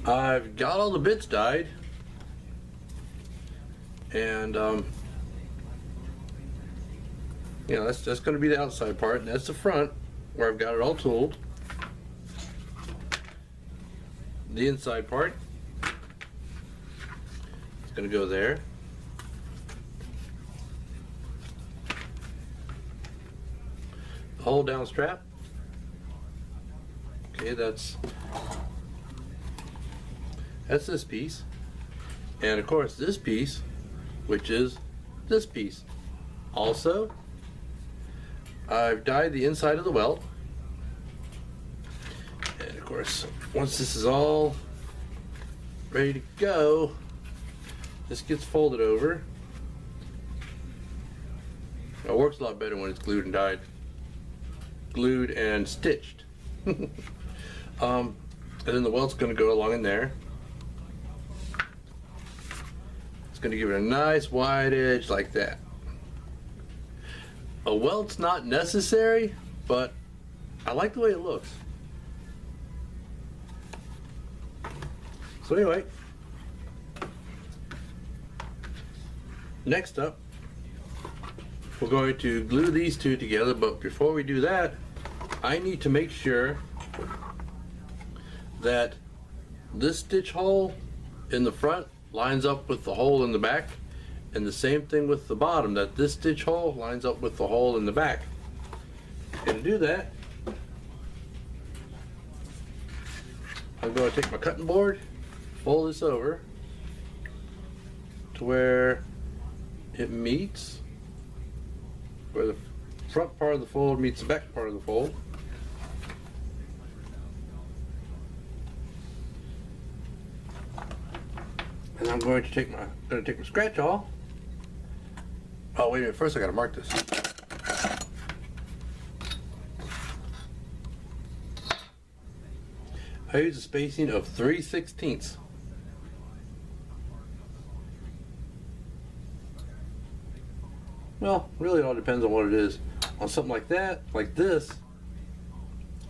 I've got all the bits dyed, and that's going to be the outside part, and that's the front where I've got it all tooled. The inside part is going to go there. The hold down strap. Okay, that's this piece, and of course this piece, which is this piece. Also, I've dyed the inside of the welt, and of course once this is all ready to go, this gets folded over. It works a lot better when it's glued and dyed, glued and stitched. And then the welt's going to go along in there. It's going to give it a nice wide edge like that. A welt's not necessary, but I like the way it looks. So anyway, next up, we're going to glue these two together, but before we do that, I need to make sure that this stitch hole in the front lines up with the hole in the back, and the same thing with the bottom, that this stitch hole lines up with the hole in the back. And to do that, I'm going to take my cutting board, fold this over to where it meets, where the front part of the fold meets the back part of the fold. And I'm going to take my scratch awl. Oh, wait a minute, first I gotta mark this. I use a spacing of 3/16. Well, really it all depends on what it is. On something like that, like this,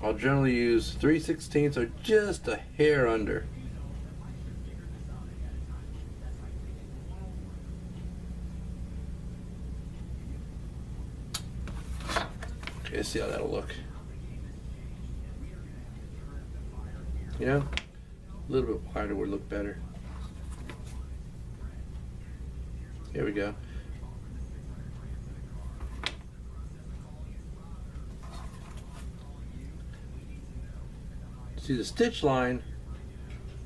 I'll generally use 3/16 or just a hair under. Okay, let's see how that'll look. You know, a little bit wider would look better. Here we go. See, the stitch line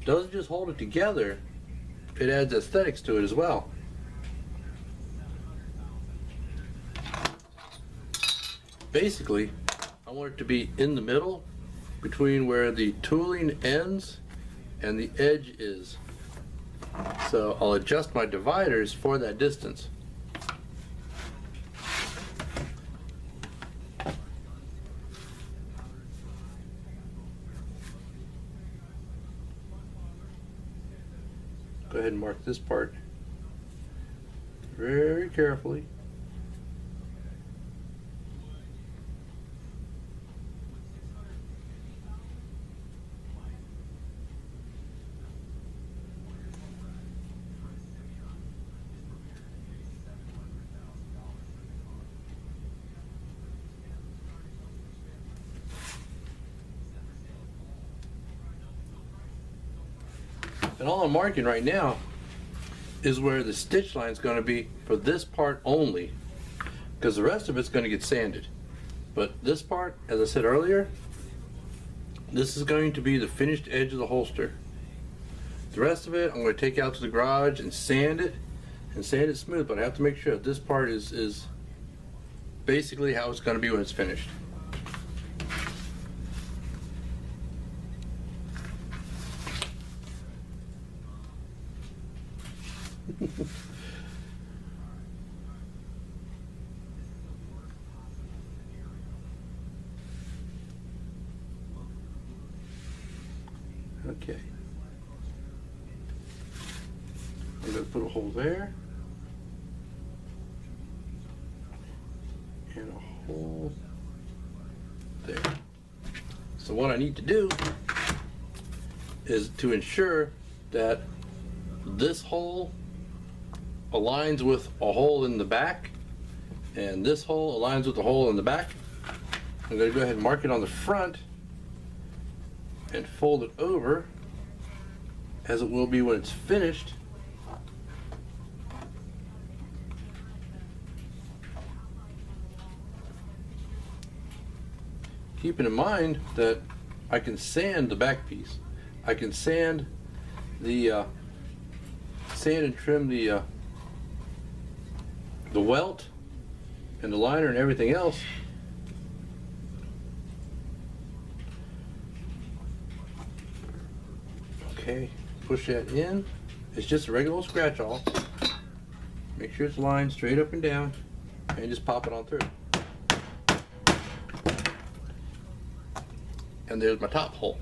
doesn't just hold it together, it adds aesthetics to it as well. Basically, I want it to be in the middle between where the tooling ends and the edge is. So I'll adjust my dividers for that distance. Go ahead and mark this part very carefully. And all I'm marking right now is where the stitch line is going to be for this part only, because the rest of it's going to get sanded. But this part, as I said earlier, this is going to be the finished edge of the holster. The rest of it I'm going to take out to the garage and sand it smooth, but I have to make sure that this part is basically how it's going to be when it's finished. Okay. I'm going to put a hole there and a hole there. So what I need to do is to ensure that this hole aligns with a hole in the back, and this hole aligns with the hole in the back. I'm going to go ahead and mark it on the front and fold it over as it will be when it's finished. Keeping in mind that I can sand the back piece. I can sand the sand and trim the welt and the liner and everything else. Okay, push that in. It's just a regular scratch off. Make sure it's lined straight up and down, and just pop it on through. And there's my top hole.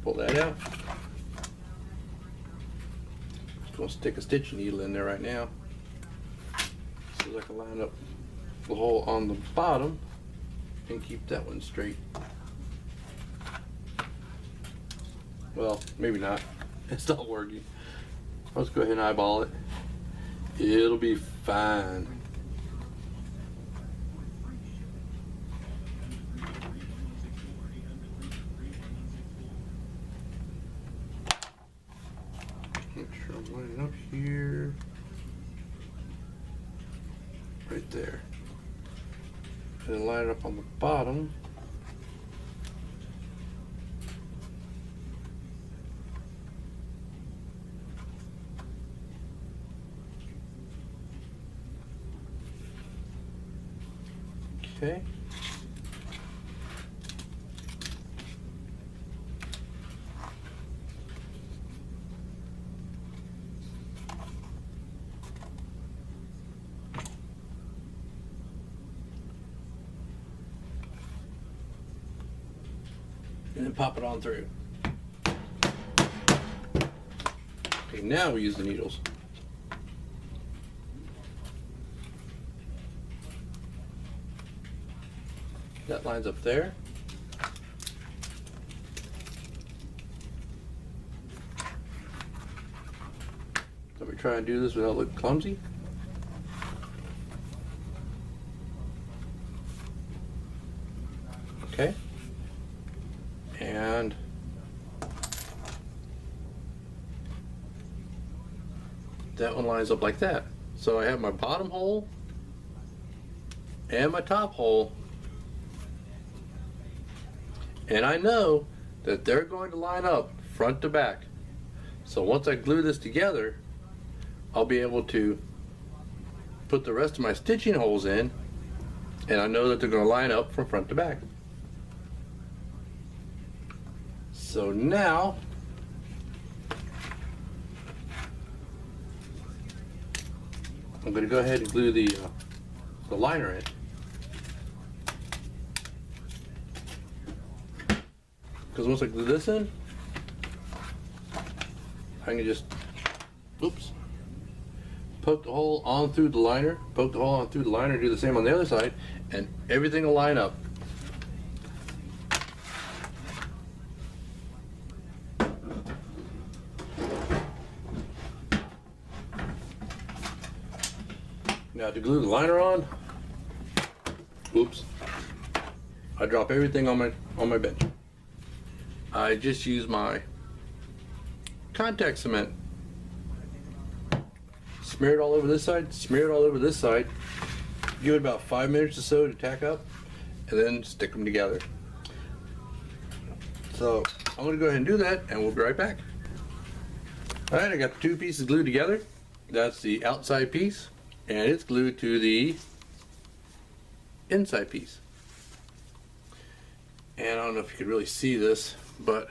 Pull that out. Just gonna stick a stitching needle in there right now, so I can line up the hole on the bottom and keep that one straight. Well, maybe not. It's not working. Let's go ahead and eyeball it. It'll be fine. Make sure I'm lining up here. Right there. And then line it up on the bottom. Okay. And then pop it on through. Okay, now we use the needles. That lines up there. Let me try and do this without looking clumsy. Okay. And that one lines up like that. So I have my bottom hole and my top hole. And I know that they're going to line up front to back. So once I glue this together, I'll be able to put the rest of my stitching holes in, and I know that they're going to line up from front to back. So now, I'm going to go ahead and glue the liner in. Because once I glue this in, I can just, oops, poke the hole on through the liner, poke the hole on through the liner, do the same on the other side, and everything will line up. Now to glue the liner on, oops, I drop everything on my bench. I just use my contact cement. Smear it all over this side, smear it all over this side. Give it about 5 minutes or so to tack up, and then stick them together. So I'm going to go ahead and do that, and we'll be right back. All right, I got the two pieces glued together. That's the outside piece, and it's glued to the inside piece. And I don't know if you can really see this, but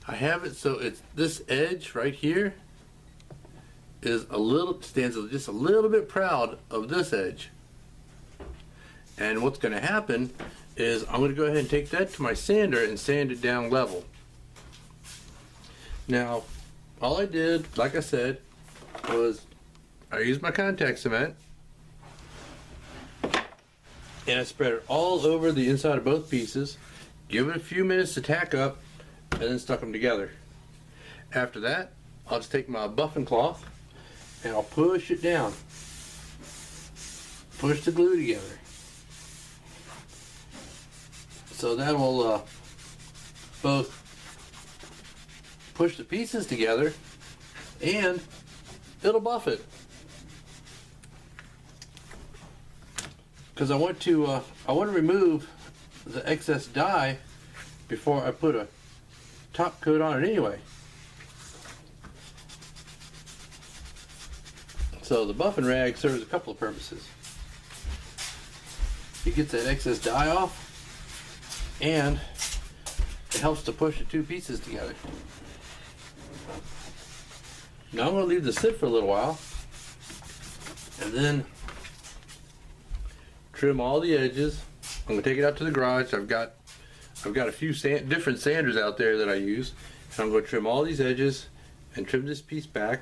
I have it so it's this edge right here is stands just a little bit proud of this edge. And what's going to happen is I'm going to go ahead and take that to my sander and sand it down level. Now, all I did, like I said, was I use my contact cement and I spread it all over the inside of both pieces, give it a few minutes to tack up, and then stuck them together. After that, I'll just take my buffing cloth and I'll push it down. Push the glue together. So that will both push the pieces together and it'll buff it. Because I want to remove the excess dye before I put a top coat on it anyway. So the buffing rag serves a couple of purposes. It gets that excess dye off and it helps to push the two pieces together. Now I'm going to leave this sit for a little while and then trim all the edges. I'm going to take it out to the garage. I've got a few different sanders out there that I use, and I'm going to trim all these edges and trim this piece back.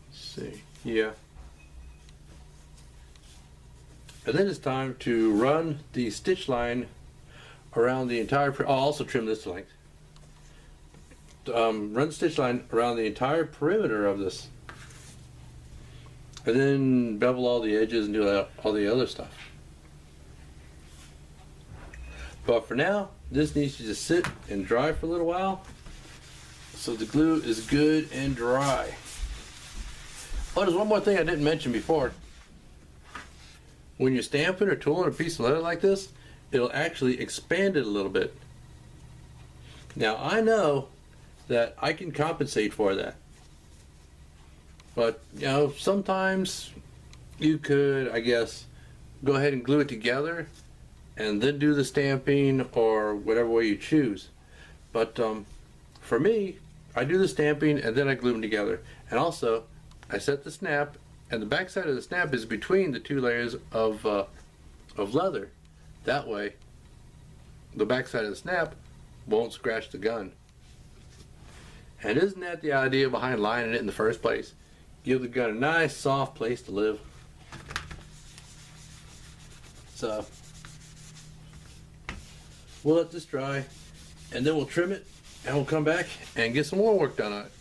Let's see, yeah. And then it's time to run the stitch line around the entire. I'll also trim this length. Run the stitch line around the entire perimeter of this, and then bevel all the edges and do all the other stuff. But for now, this needs to just sit and dry for a little while so the glue is good and dry. Oh, there's one more thing I didn't mention before. When you're stamping or tooling a piece of leather like this, it'll actually expand it a little bit. Now I know that I can compensate for that. But, you know, sometimes you could, I guess, go ahead and glue it together and then do the stamping or whatever way you choose. But for me, I do the stamping and then I glue them together. And also, I set the snap, and the back side of the snap is between the two layers of leather. That way, the back side of the snap won't scratch the gun. And isn't that the idea behind lining it in the first place? Give the gun a nice soft place to live. So we'll let this dry and then we'll trim it and we'll come back and get some more work done on it.